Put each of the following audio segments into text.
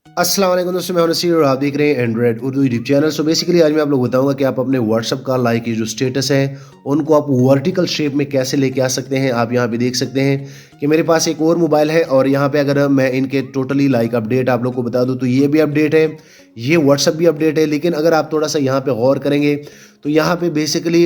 अस्सलाम वालेकुम दोस्तों, मैं हूं नसीर और आप देख रहे हैं Android Urdu YouTube channel. So basically आज मैं आप लोग बताऊंगा कि आप अपने व्हाट्सअप का लाइक ये जो स्टेटस है उनको आप वर्टिकल शेप में कैसे लेके आ सकते हैं। आप यहां पे देख सकते हैं कि मेरे पास एक और मोबाइल है और यहां पे अगर मैं इनके टोटली लाइक अपडेट आप लोग को बता दूं तो ये भी अपडेट है, ये व्हाट्सअप भी अपडेट है। लेकिन अगर आप थोड़ा सा यहाँ पे गौर करेंगे तो यहाँ पे बेसिकली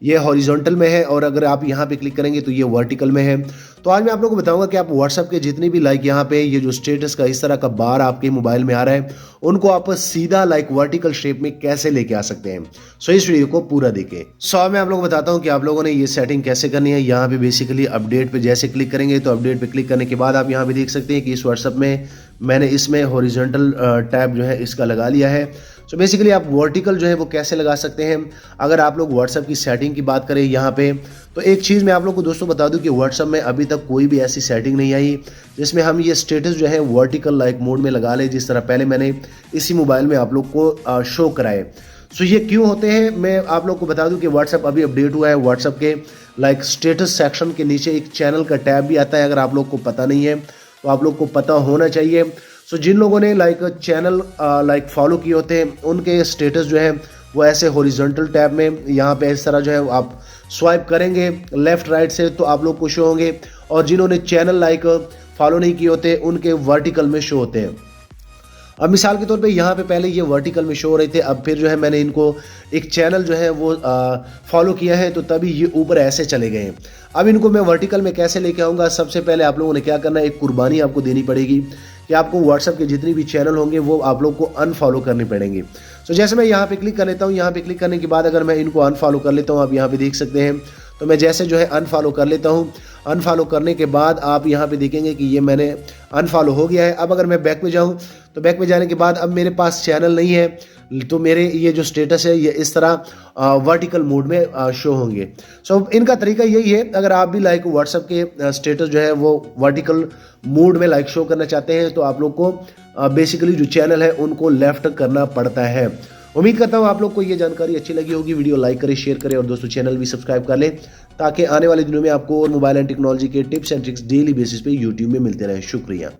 ये हॉरिजॉन्टल में है और अगर आप यहाँ पे क्लिक करेंगे तो ये वर्टिकल में है। तो आज मैं आप लोगों को बताऊंगा कि आप व्हाट्सअप के जितनी भी लाइक यहाँ पे ये जो स्टेटस का इस तरह का बार आपके मोबाइल में आ रहा है उनको आप सीधा लाइक वर्टिकल शेप में कैसे लेके आ सकते हैं। सो इस वीडियो को पूरा देखें। सो मैं आप लोगों को बताता हूँ कि आप लोगों ने ये सेटिंग कैसे करनी है। यहाँ पे बेसिकली अपडेट पे जैसे क्लिक करेंगे तो अपडेट पे क्लिक करने के बाद आप यहाँ पे देख सकते हैं कि इस व्हाट्सअप में मैंने इसमें हॉरिजॉन्टल टैब जो है इसका लगा लिया है। सो बेसिकली आप वर्टिकल जो है वो कैसे लगा सकते हैं। अगर आप लोग व्हाट्सअप की सेटिंग की बात करें यहाँ पे तो एक चीज़ मैं आप लोग को दोस्तों बता दूं कि व्हाट्सअप में अभी तक कोई भी ऐसी सेटिंग नहीं आई जिसमें हम ये स्टेटस जो है वर्टिकल लाइक मोड में लगा लें, जिस तरह पहले मैंने इसी मोबाइल में आप लोग को शो कराए। सो ये क्यों होते हैं मैं आप लोग को बता दूं कि व्हाट्सअप अभी अपडेट हुआ है। व्हाट्सअप के लाइक स्टेटस सेक्शन के नीचे एक चैनल का टैब भी आता है। अगर आप लोग को पता नहीं है तो आप लोग को पता होना चाहिए। सो जिन लोगों ने लाइक चैनल लाइक फॉलो किए होते हैं उनके स्टेटस जो है वो ऐसे हॉरिजॉन्टल टैब में यहाँ पे इस तरह जो है आप स्वाइप करेंगे लेफ्ट राइट से तो आप लोग को शो होंगे, और जिन्होंने चैनल लाइक फॉलो नहीं किए होते उनके वर्टिकल में शो होते हैं। अब मिसाल के तौर पे यहाँ पे पहले ये वर्टिकल में शो हो रहे थे, अब फिर जो है मैंने इनको एक चैनल जो है वो फॉलो किया है तो तभी ये ऊपर ऐसे चले गए हैं। अब इनको मैं वर्टिकल में कैसे लेके आऊँगा, सबसे पहले आप लोगों ने क्या करना है, एक कुर्बानी आपको देनी पड़ेगी कि आपको व्हाट्सअप के जितने भी चैनल होंगे वो आप लोग को अनफॉलो करने पड़ेंगे। सो जैसे मैं यहाँ पे क्लिक कर लेता हूँ, यहाँ पे क्लिक करने के बाद अगर मैं इनको अनफॉलो कर लेता हूँ, आप यहाँ पे देख सकते हैं तो मैं जैसे जो है अनफॉलो कर लेता हूँ। अनफॉलो करने के बाद आप यहाँ पे देखेंगे कि ये मैंने अनफॉलो हो गया है। अब अगर मैं बैक में जाऊँ तो बैक में जाने के बाद अब मेरे पास चैनल नहीं है तो मेरे ये जो स्टेटस है ये इस तरह वर्टिकल मोड में शो होंगे। सो इनका तरीका यही है, अगर आप भी लाइक व्हाट्सअप के स्टेटस जो है वो वर्टिकल मोड में लाइक शो करना चाहते हैं तो आप लोग को बेसिकली जो चैनल है उनको लेफ्ट करना पड़ता है। उम्मीद करता हूँ आप लोग को ये जानकारी अच्छी लगी होगी। वीडियो लाइक करें, शेयर करें और दोस्तों चैनल भी सब्सक्राइब कर लें ताकि आने वाले दिनों में आपको और मोबाइल एंड टेक्नोलॉजी के tips and tricks daily basis पे यूट्यूब में मिलते रहें। शुक्रिया।